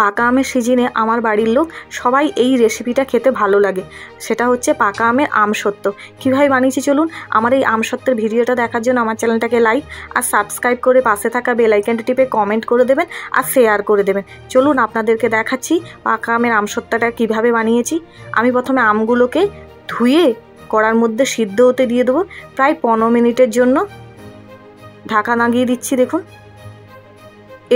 পাকা আমের সিজনে আমার বাড়ির লোক সবাই এই রেসিপিটা খেতে ভালো লাগে, সেটা হচ্ছে পাকা আমের আমসত্ত্ব। কীভাবে বানিয়েছি চলুন। আমার এই আমসত্ত্বের ভিডিওটা দেখার জন্য আমার চ্যানেলটাকে লাইক আর সাবস্ক্রাইব করে পাশে থাকা বেল আইকনটি টিপে কমেন্ট করে দেবেন আর শেয়ার করে দেবেন। চলুন আপনাদেরকে দেখাচ্ছি পাকা আমের আমসত্ত্বটা কীভাবে বানিয়েছি। আমি প্রথমে আমগুলোকে ধুয়ে কড়ার মধ্যে সিদ্ধ হতে দিয়ে দেবো প্রায় 15 মিনিটের জন্য। ঢাকা লাগিয়ে দিচ্ছি। দেখুন,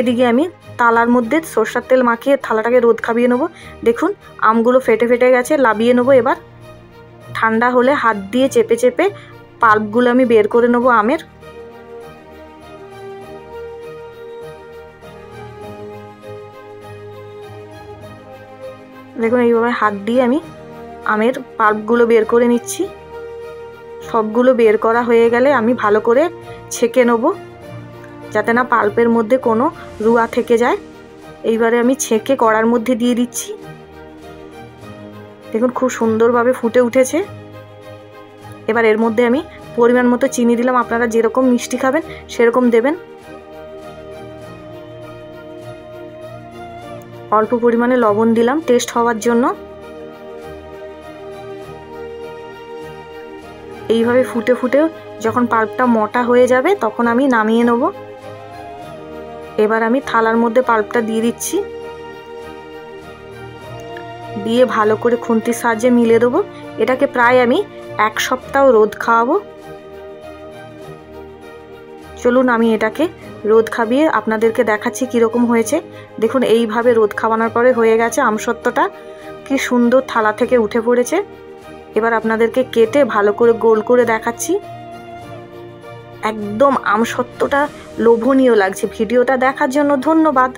এদিকে আমি তালার মধ্যে সরষের তেল মাখিয়ে থালাটাকে রোদ খাবিয়ে নেবো। দেখুন আমগুলো ফেটে ফেটে গেছে, লাবিয়ে নেবো। এবার ঠান্ডা হলে হাত দিয়ে চেপে চেপে পাল্পগুলো আমি বের করে নেবো আমের। দেখুন এইভাবে হাত দিয়ে আমি আমের পাল্পগুলো বের করে নিচ্ছি। সবগুলো বের করা হয়ে গেলে আমি ভালো করে ছেঁকে নেবো যাতে না পাল্পের মধ্যে কোনো রুয়া থেকে যায়। এইবারে আমি ছেঁকে কড়ার মধ্যে দিয়ে দিচ্ছি। দেখুন খুব সুন্দরভাবে ফুটে উঠেছে। এবার এর মধ্যে আমি পরিমাণ মতো চিনি দিলাম, আপনারা যেরকম মিষ্টি খাবেন সেরকম দেবেন। অল্প পরিমাণে লবণ দিলাম টেস্ট হওয়ার জন্য। এইভাবে ফুটে ফুটে যখন পাল্পটা মোটা হয়ে যাবে তখন আমি নামিয়ে নেব। এবার আমি থালার মধ্যে পাল্পটা দিয়ে দিচ্ছি, দিয়ে ভালো করে খুন্তির সাহায্যে মিলে দেবো। এটাকে প্রায় আমি 1 সপ্তাহ রোদ খাওয়াবো। চলুন আমি এটাকে রোদ খাবিয়ে আপনাদেরকে দেখাচ্ছি কীরকম হয়েছে। দেখুন এইভাবে রোদ খাওয়ানোর পরে হয়ে গেছে আমসত্ত্বটা, কি সুন্দর থালা থেকে উঠে পড়েছে। এবার আপনাদেরকে কেটে ভালো করে গোল করে দেখাচ্ছি। একদম আমসত্ত্বটা লোভনীয় লাগছে। ভিডিওটা দেখার জন্য ধন্যবাদ।